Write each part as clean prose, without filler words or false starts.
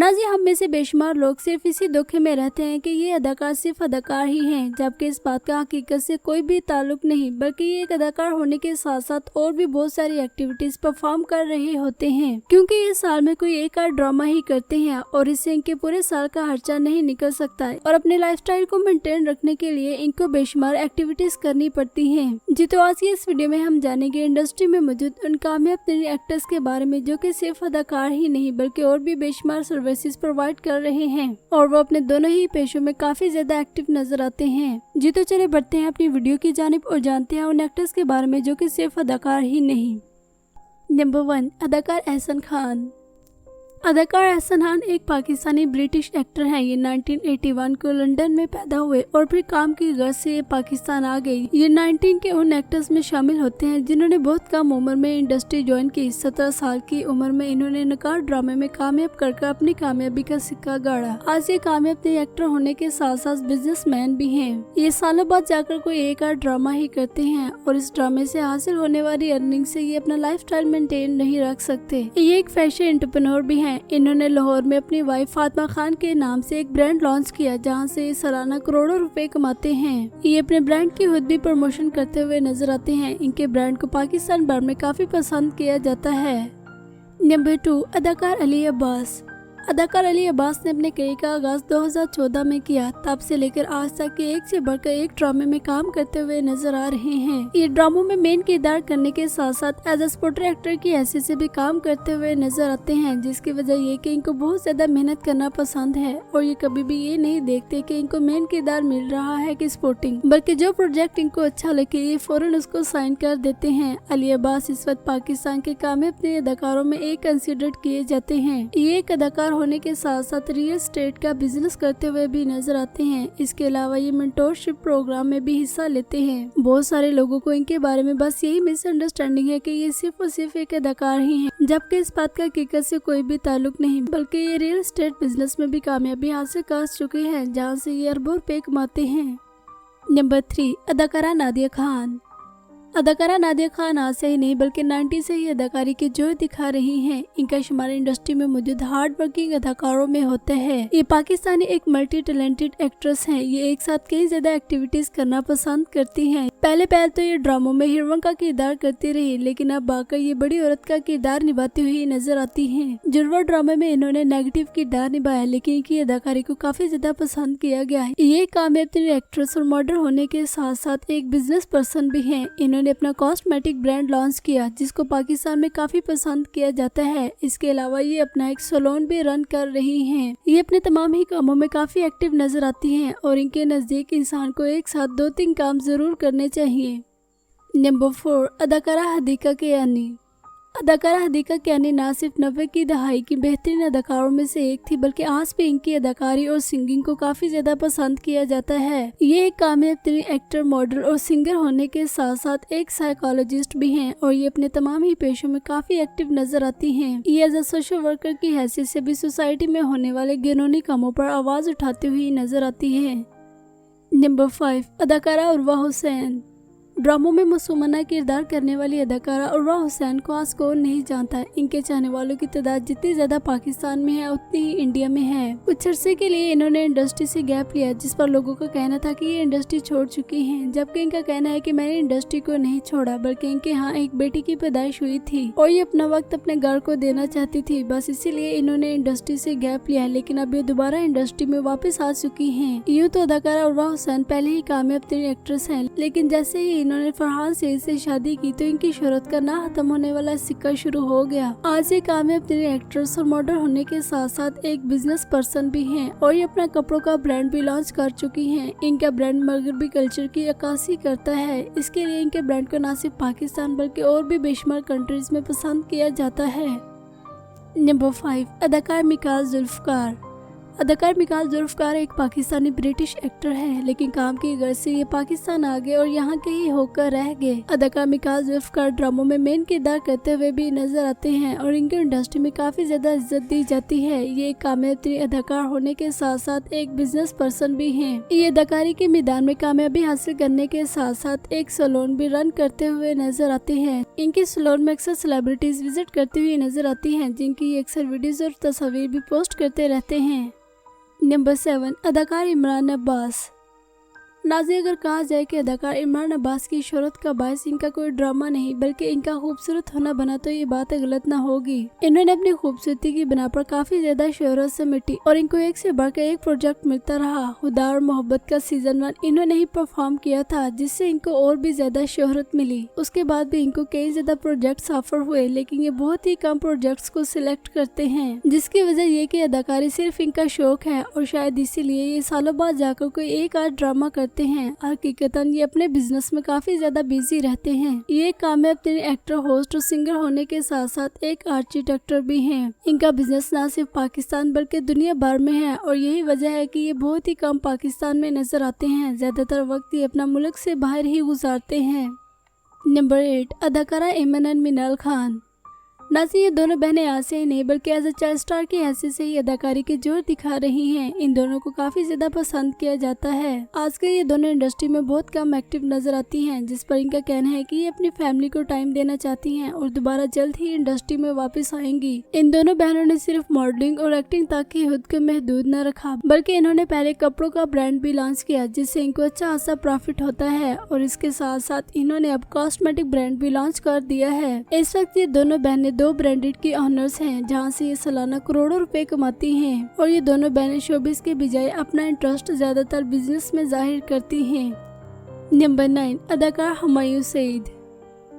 Nazi हम में से बेशुमार लोग सिर्फ इसी धोखे में रहते हैं कि ये अदाकार सिर्फ अदाकार ही हैं, जबकि इस बात का हकीकत से कोई भी ताल्लुक नहीं, बल्कि ये एक अदाकार होने के साथ साथ और भी बहुत सारी एक्टिविटीज परफॉर्म कर रहे होते हैं, क्योंकि ये साल में कोई एक आध ड्रामा ही करते हैं और इससे इनके पूरे साल का खर्चा नहीं निकल सकता है और अपने लाइफस्टाइल को मेंटेन रखने के लिए इनको बेशुमार एक्टिविटीज करनी पड़ती है। जी तो आज की इस वीडियो में हम जानेंगे इंडस्ट्री में मौजूद उन कामयाब एक्टर्स के बारे में जो कि सिर्फ अदाकार ही नहीं बल्कि और भी बेशुमार सर्विसेज प्रोवाइड कर रहे हैं और वो अपने दोनों ही पेशों में काफी ज्यादा एक्टिव नजर आते हैं। जी तो चले बढ़ते हैं अपनी वीडियो की जानिब और जानते हैं उन एक्टर्स के बारे में जो कि सिर्फ अदाकार ही नहीं। नंबर 1, अदाकार एहसन खान। अदाकार एहसन खान एक पाकिस्तानी ब्रिटिश एक्टर हैं। ये 1981 को लंदन में पैदा हुए और फिर काम की गर्ज से ये पाकिस्तान आ गई। ये 19 के उन एक्टर्स में शामिल होते हैं जिन्होंने बहुत कम उम्र में इंडस्ट्री ज्वाइन की। 17 साल की उम्र में इन्होंने नकार ड्रामे में कामयाब कर अपनी कामयाबी का सिक्का गाड़ा। आज ये कामयाब एक्टर होने के साथ साथ बिजनेसमैन भी हैं। ये सालों बाद जाकर कोई एक आध ड्रामा ही करते हैं और इस ड्रामे से हासिल होने वाली अर्निंग से ये अपना लाइफस्टाइल मेंटेन नहीं रख सकते। ये एक फैशन एंटरप्रेन्योर भी हैं। इन्होंने लाहौर में अपनी वाइफ फातिमा खान के नाम से एक ब्रांड लॉन्च किया जहां से ये सालाना करोड़ों रुपए कमाते हैं। ये अपने ब्रांड की खुद भी प्रमोशन करते हुए नजर आते हैं। इनके ब्रांड को पाकिस्तान भर में काफी पसंद किया जाता है। नंबर 2, अदाकार अली अब्बास। अदाकार अली अब्बास ने अपने करियर का आगाज 2014 में किया। तब से लेकर आज तक के एक से बढ़कर एक ड्रामे में काम करते हुए नजर आ रहे हैं। ये ड्रामों में मेन किरदार करने के साथ साथ एज ए सपोर्टर एक्टर की हैसियत से भी काम करते हुए नजर आते हैं, जिसकी वजह ये कि इनको बहुत ज्यादा मेहनत करना पसंद है और ये कभी भी ये नहीं देखते कि इनको मेन किरदार मिल रहा है कि सपोर्टिंग, बल्कि जो प्रोजेक्ट इनको अच्छा लगे ये फौरन उसको साइन कर देते हैं। अली अब्बास इस वक्त पाकिस्तान के कामयाब अदाकारों में एक कंसिडर किए जाते हैं। ये एक अदाकार होने के साथ साथ रियल एस्टेट का बिजनेस करते हुए भी नजर आते हैं। इसके अलावा ये मेंटोरशिप प्रोग्राम में भी हिस्सा लेते हैं। बहुत सारे लोगों को इनके बारे में बस यही मिसअंडरस्टैंडिंग है कि ये सिर्फ और सिर्फ एक अदाकार ही हैं, जबकि इस बात का हकीकत से कोई भी ताल्लुक नहीं, बल्कि ये रियल एस्टेट बिजनेस में भी कामयाबी हासिल कर चुके हैं जहाँ से ये अरबों रुपए कमाते हैं। नंबर 3, अदाकारा नादिया खान। अदाकारा नादिया खान आज से ही नहीं बल्कि 90 से ही अदाकारी के जोर दिखा रही हैं। इनका शुमार इंडस्ट्री में मौजूद हार्ड वर्किंग अदाकारों में होता है। ये पाकिस्तानी एक मल्टी टैलेंटेड एक्ट्रेस हैं। ये एक साथ कई ज्यादा एक्टिविटीज करना पसंद करती हैं। पहले तो ये ड्रामों में हीरोइन का किरदार करती रही, लेकिन अब आकर ये बड़ी औरत का किरदार निभाती हुई नजर आती हैं। जुड़वा ड्रामे में इन्होंने नेगेटिव किरदार निभाया, लेकिन इनकी अदाकारी को काफी ज्यादा पसंद किया गया है। ये कामयाब एक्ट्रेस और मॉडल होने के साथ साथ एक बिजनेस पर्सन भी है। इन्होंने अपना कॉस्मेटिक ब्रांड लॉन्च किया जिसको पाकिस्तान में काफी पसंद किया जाता है। इसके अलावा ये अपना एक सैलून भी रन कर रही हैं। ये अपने तमाम ही कामों में काफी एक्टिव नजर आती हैं और इनके नजदीक इंसान को एक साथ 2-3 काम जरूर करने चाहिए। नंबर 4, अदाकारा हदीका कियानी। अदाकारा हदीका कियानी ना सिर्फ 90 की दहाई की बेहतरीन अदाकारों में से एक थी, बल्कि आज भी इनकी अदाकारी और सिंगिंग को काफी ज्यादा पसंद किया जाता है। ये एक कामयाब एक्टर, मॉडल और सिंगर होने के साथ साथ एक साइकोलॉजिस्ट भी हैं और ये अपने तमाम ही पेशों में काफी एक्टिव नजर आती हैं। ये एज ए सोशल वर्कर की हैसियत से भी सोसाइटी में होने वाले घिनौनी कामों पर आवाज उठाती हुई नजर आती है। नंबर 5, अदाकारा उर्वा हुसैन। ड्रामों में मासूमाना किरदार करने वाली अदाकारा उर्वा हुसैन को आज कौन नहीं जानता है। इनके चाहने वालों की तादाद जितनी ज्यादा पाकिस्तान में है उतनी ही इंडिया में है। कुछ अरसे के लिए इन्होंने इंडस्ट्री से गैप लिया, जिस पर लोगों का कहना था कि ये इंडस्ट्री छोड़ चुकी हैं, जबकि इनका कहना है कि मैंने इंडस्ट्री को नहीं छोड़ा, बल्कि इनके यहाँ एक बेटी की पैदाइश हुई थी और ये अपना वक्त अपने घर को देना चाहती थी। बस इसीलिए इन्होंने इंडस्ट्री से गैप लिया, लेकिन अब ये दोबारा इंडस्ट्री में वापस आ चुकी है। यूँ तो अदाकारा उर्वा हुसैन पहले ही कामयाब एक्ट्रेस है, लेकिन जैसे ही इन्होंने फरहान से शादी की तो इनकी शोहरत का ना खत्म होने वाला सिक्का शुरू हो गया। आज ये कामयाब एक्ट्रेस और मॉडल होने के साथ साथ एक बिजनेस पर्सन भी हैं और ये अपना कपड़ों का ब्रांड भी लॉन्च कर चुकी हैं। इनका ब्रांड मगरबी कल्चर की अक्कासी करता है। इसके लिए इनके ब्रांड को न सिर्फ पाकिस्तान बल्कि और भी बेशुमार कंट्रीज में पसंद किया जाता है। नंबर 5, अदाकार मिकाल जुल्फकार। अदाकार मिकाल जुल्फकार एक पाकिस्तानी ब्रिटिश एक्टर है, लेकिन काम की गर्ज से ये पाकिस्तान आ गए और यहाँ के ही होकर रह गए। अदाकार मिकाल जुल्फकार ड्रामों में मेन किरदार करते हुए भी नजर आते हैं और इनको इंडस्ट्री में काफी ज्यादा इज्जत दी जाती है। ये एक कामयाब अदाकार होने के साथ साथ एक बिजनेस पर्सन भी हैं। ये अदाकारी के मैदान में कामयाबी हासिल करने के साथ साथ एक सैलून भी रन करते हुए नजर आते हैं। इनके सैलून में अक्सर सेलिब्रिटीज विजिट करती हुई नजर आती हैं, जिनकी अक्सर वीडियोज और तस्वीर भी पोस्ट करते रहते हैं। नंबर 7, अदाकार इमरान अब्बास। नाज़रीन, अगर कहा जाए कि अदाकार इमरान अब्बास की शोहरत का बायस इनका कोई ड्रामा नहीं बल्कि इनका खूबसूरत होना बना, तो ये बात गलत ना होगी। इन्होंने अपनी खूबसूरती की बिना पर काफी ज्यादा शोहरत से मिटी और इनको एक से बढ़कर एक प्रोजेक्ट मिलता रहा। खुदा और मोहब्बत का सीजन 1 इन्होंने ही परफॉर्म किया था, जिससे इनको और भी ज्यादा शोहरत मिली। उसके बाद भी इनको कई ज्यादा प्रोजेक्ट ऑफर हुए, लेकिन ये बहुत ही कम प्रोजेक्ट्स को सिलेक्ट करते हैं, जिसकी वजह ये कि अदाकारी सिर्फ इनका शौक है और शायद इसीलिए ये सालों बाद जाकर कोई एक आध ड्रामा करते हैं। हकीकतन ये अपने बिजनेस में काफी ज्यादा बिजी रहते हैं। ये कामयाब एक्टर, होस्ट और सिंगर होने के साथ साथ एक आर्किटेक्टर भी हैं। इनका बिजनेस न सिर्फ पाकिस्तान बल्कि दुनिया भर में है और यही वजह है कि ये बहुत ही कम पाकिस्तान में नजर आते हैं। ज्यादातर वक्त ये अपना मुल्क से बाहर ही गुजारते हैं। नंबर 8, अदाकारा ऐमन एंड मिनाल खान। नाज़रीन, ये दोनों बहनें आज से ही नहीं बल्कि एज अ चाइल्ड स्टार की हैसियत से ही अदाकारी के जोर दिखा रही हैं। इन दोनों को काफी ज्यादा पसंद किया जाता है। आजकल ये दोनों इंडस्ट्री में बहुत कम एक्टिव नजर आती हैं, जिस पर इनका कहना है कि ये अपनी फैमिली को टाइम देना चाहती हैं और दोबारा जल्द ही इंडस्ट्री में वापस आएंगी। इन दोनों बहनों ने सिर्फ मॉडलिंग और एक्टिंग तक ही खुद को महदूद न रखा, बल्कि इन्होंने पहले कपड़ों का ब्रांड भी लॉन्च किया, जिससे इनको अच्छा खासा प्रॉफिट होता है और इसके साथ साथ इन्होंने अब कॉस्मेटिक ब्रांड भी लॉन्च कर दिया है। इस वक्त ये दोनों बहनें 2 ब्रांडेड की ऑनर्स हैं, जहां से ये सालाना करोड़ों रुपए कमाती हैं और ये दोनों बहनें शोबिस के बजाय अपना इंटरेस्ट ज्यादातर बिजनेस में जाहिर करती हैं। नंबर 9, अदाकार हुमायूं सईद।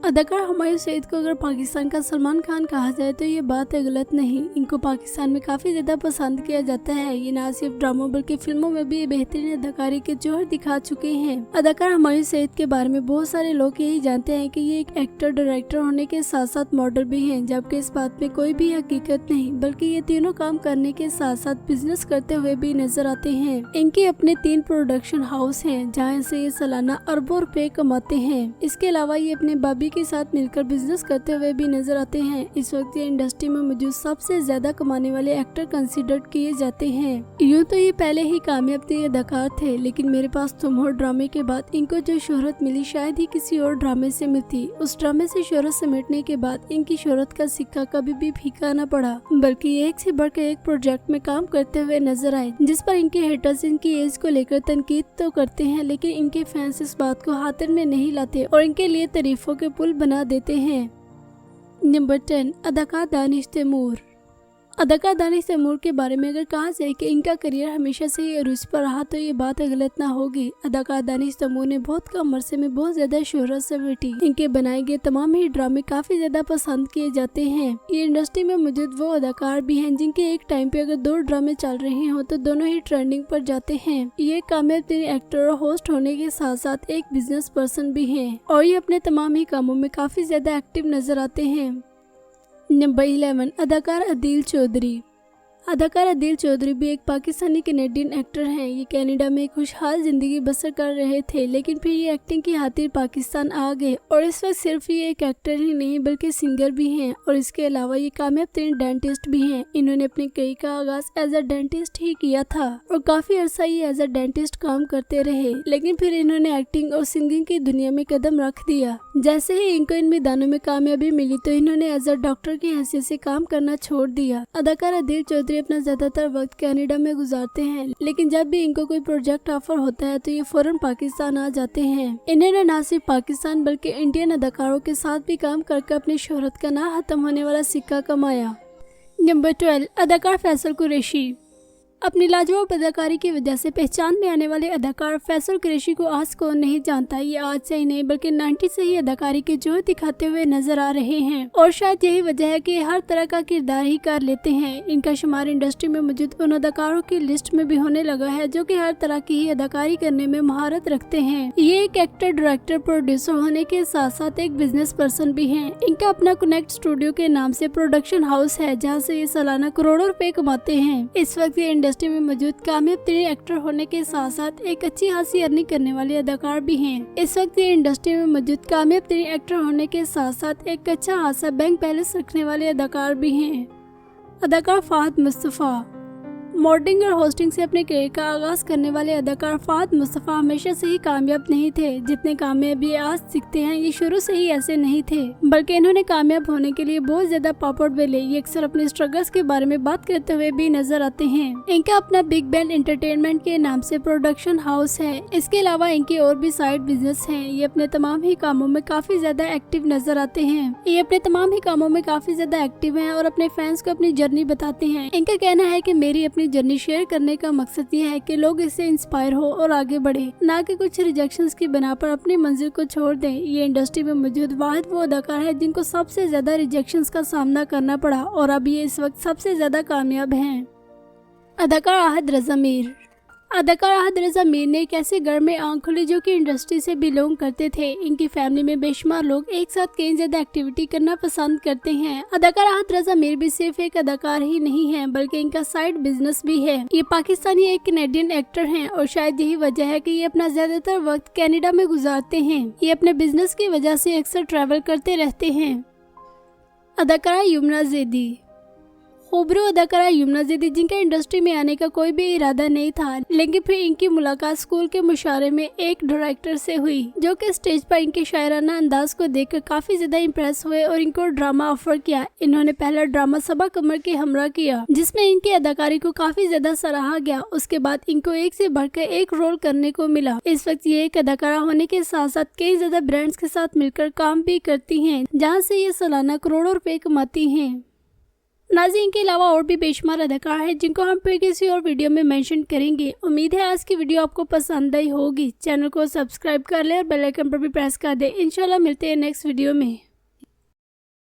अदाकार हुमायूं सईद को अगर पाकिस्तान का सलमान खान कहा जाए तो ये बात गलत नहीं। इनको पाकिस्तान में काफी ज्यादा पसंद किया जाता है। ये न सिर्फ ड्रामों बल्कि फिल्मों में भी बेहतरीन अदाकारी के जोहर दिखा चुके हैं। अदाकार हुमायूं सईद के बारे में बहुत सारे लोग यही जानते हैं कि ये एक एक्टर, डायरेक्टर होने के साथ साथ मॉडल भी हैं, जबकि इस बात में कोई भी हकीकत नहीं, बल्कि ये तीनों काम करने के साथ साथ बिजनेस करते हुए भी नजर आते हैं। इनके अपने 3 प्रोडक्शन हाउस हैं, जहाँ से ये सालाना अरबों रुपए कमाते हैं। इसके अलावा ये अपने बाबी के साथ मिलकर बिजनेस करते हुए भी नजर आते हैं। इस वक्त ये इंडस्ट्री में मौजूद सबसे ज्यादा कमाने वाले एक्टर कंसीडर किए जाते हैं। यूँ तो ये पहले ही कामयाब अदाकार थे, लेकिन मेरे पास तुम हो ड्रामे के बाद इनको जो शोहरत मिली शायद ही किसी और ड्रामे से मिलती। उस ड्रामे से शोहरत समेटने के बाद इनकी शोहरत का सिक्का कभी भी फीका न पड़ा, बल्कि एक से बढ़कर एक प्रोजेक्ट में काम करते हुए नजर आए, जिस पर इनके हेटर्स इनकी एज को लेकर तनकीद तो करते हैं, लेकिन इनके फैंस इस बात को खातिर में नहीं लाते और इनके लिए तारीफों के पुल बना देते हैं। नंबर 10, अदाकार दानिश तैमूर। अदाकार दानिश तैमूर के बारे में अगर कहा जाए कि इनका करियर हमेशा से ही अरूज पर रहा तो ये बात गलत ना होगी। अदाकार दानिश तैमूर ने बहुत कम अरसे में बहुत ज्यादा शोहरत समेटी। इनके बनाए गए तमाम ही ड्रामे काफी ज्यादा पसंद किए जाते हैं। ये इंडस्ट्री में मौजूद वो अदाकार भी हैं जिनके एक टाइम पे अगर 2 ड्रामे चल रहे हो तो दोनों ही ट्रेंडिंग पर जाते हैं। ये कामयाब एक्टर और होस्ट होने के साथ साथ एक बिजनेस पर्सन भी है और ये अपने तमाम ही कामों में काफी ज्यादा एक्टिव नजर आते हैं। नंबर 11, अदाकार अदील चौधरी। अदाकार अदील चौधरी भी एक पाकिस्तानी कैनेडियन एक्टर हैं। ये कनाडा में खुशहाल जिंदगी बसर कर रहे थे, लेकिन फिर ये एक्टिंग की खातिर पाकिस्तान आ गए और इस वक्त सिर्फ ये एक एक्टर ही नहीं बल्कि सिंगर भी हैं और इसके अलावा ये कामयाब तरीन डेंटिस्ट भी हैं। इन्होंने अपने करियर का आगाज एज अ डेंटिस्ट ही किया था और काफी अरसा ये एज अ डेंटिस्ट काम करते रहे, लेकिन फिर इन्होंने एक्टिंग और सिंगिंग की दुनिया में कदम रख दिया। जैसे ही इनको इन मैदानों में कामयाबी मिली तो इन्होंने एज अ डॉक्टर की हैसियत से काम करना छोड़ दिया। अदाकार अदील चौधरी अपना ज्यादातर वक्त कनाडा में गुजारते हैं, लेकिन जब भी इनको कोई प्रोजेक्ट ऑफर होता है तो ये फौरन पाकिस्तान आ जाते हैं। इन्होंने न सिर्फ पाकिस्तान बल्कि इंडियन अदाकारों के साथ भी काम करके अपनी शोहरत का ना खत्म होने वाला सिक्का कमाया। नंबर 12, अदाकार फैसल कुरैशी। अपनी लाजवाब अदाकारी की वजह से पहचान में आने वाले अदाकार फैसल कुरैशी को आज कौन नहीं जानता। ये आज से ही नहीं बल्कि 90 से ही अदाकारी के जोर दिखाते हुए नजर आ रहे हैं और शायद यही वजह है कि हर तरह का किरदार ही कर लेते हैं। इनका शुमार इंडस्ट्री में मौजूद उन अदाकारों की लिस्ट में भी होने लगा है जो कि हर तरह की ही अदाकारी करने में महारत रखते हैं। ये एक एक्टर, डायरेक्टर, प्रोड्यूसर होने के साथ साथ एक बिजनेस पर्सन भी हैं। इनका अपना कनेक्ट स्टूडियो के नाम से प्रोडक्शन हाउस है, जहाँ से ये सालाना करोड़ों रुपए कमाते हैं। इस वक्त ये इंडस्ट्री में मौजूद कामयाब तरीन एक्टर होने के साथ साथ एक अच्छी खासी अर्निंग करने वाले अदाकार भी हैं। इस वक्त ये इंडस्ट्री में मौजूद कामयाब तरीन एक्टर होने के साथ साथ एक अच्छा खासा बैंक बैलेंस रखने वाले अदाकार भी हैं। अदाकार फहद मुस्तफ़ा। मॉडलिंग और होस्टिंग से अपने करियर का आगाज करने वाले अदाकार फहद मुस्तफ़ा हमेशा से ही कामयाब नहीं थे। जितने कामयाब ये आज सीखते हैं ये शुरू से ही ऐसे नहीं थे, बल्कि इन्होंने कामयाब होने के लिए बहुत ज्यादा पापड़ बेले। ये अक्सर अपने स्ट्रगल्स के बारे में बात करते हुए भी नजर आते हैं। इनका अपना बिग बैंड एंटरटेनमेंट के नाम से प्रोडक्शन हाउस है। इसके अलावा इनके और भी साइड बिजनेस हैं। ये अपने तमाम ही कामों में काफी ज्यादा एक्टिव नजर आते हैं। ये अपने तमाम ही कामों में काफी ज्यादा एक्टिव हैं और अपने फैंस को अपनी जर्नी बताते हैं। इनका कहना है कि मेरी अपनी जर्नी शेयर करने का मकसद ये है कि लोग इससे इंस्पायर हो और आगे बढ़े, ना कि कुछ रिजेक्शंस की बिना पर अपनी मंजिल को छोड़ दें। ये इंडस्ट्री में मौजूद वाहिद वो अदाकार है जिनको सबसे ज्यादा रिजेक्शंस का सामना करना पड़ा और अब ये इस वक्त सबसे ज्यादा कामयाब हैं। अदाकार आहद रज़ा मीर। अदाकार आहद रज़ा मीर ने एक ऐसे घर में आंख खोली जो कि इंडस्ट्री से बिलोंग करते थे। इनकी फैमिली में बेशुमार लोग एक साथ कई ज्यादा एक्टिविटी करना पसंद करते हैं। अदाकार आहद रज़ा मीर भी सिर्फ एक अदाकार ही नहीं है बल्कि इनका साइड बिजनेस भी है। ये पाकिस्तानी एक कैनेडियन एक्टर हैं और शायद यही वजह है कि ये अपना ज्यादातर वक्त कनाडा में गुजारते हैं। ये अपने बिजनेस की वजह से अक्सर ट्रैवल करते रहते हैं। अदाकारा यमुना ज़ैदी। खूबरू अदाकारा यमुना ज़ैदी, जिनका इंडस्ट्री में आने का कोई भी इरादा नहीं था, लेकिन फिर इनकी मुलाकात स्कूल के मुशारे में एक डायरेक्टर से हुई जो कि स्टेज पर इनके शायराना अंदाज को देखकर काफी ज्यादा इम्प्रेस हुए और इनको ड्रामा ऑफर किया। इन्होंने पहला ड्रामा सबा कमर के हमरा किया जिसमें इनकी अदाकारी को काफी ज्यादा सराहा गया। उसके बाद इनको एक से बढ़कर एक रोल करने को मिला। इस वक्त ये एक अदाकारा होने के साथ साथ कई ज्यादा ब्रांड्स के साथ मिलकर काम भी करती हैं, जहाँ से ये सालाना करोड़ों रुपए कमाती हैं। नाज़रीन, इनके अलावा और भी बेशुमार अदाकार हैं जिनको हम फिर किसी और वीडियो में मेंशन करेंगे। उम्मीद है आज की वीडियो आपको पसंद आई होगी। चैनल को सब्सक्राइब कर ले और बेल आइकन पर भी प्रेस कर दे। इंशाल्लाह मिलते हैं नेक्स्ट वीडियो में।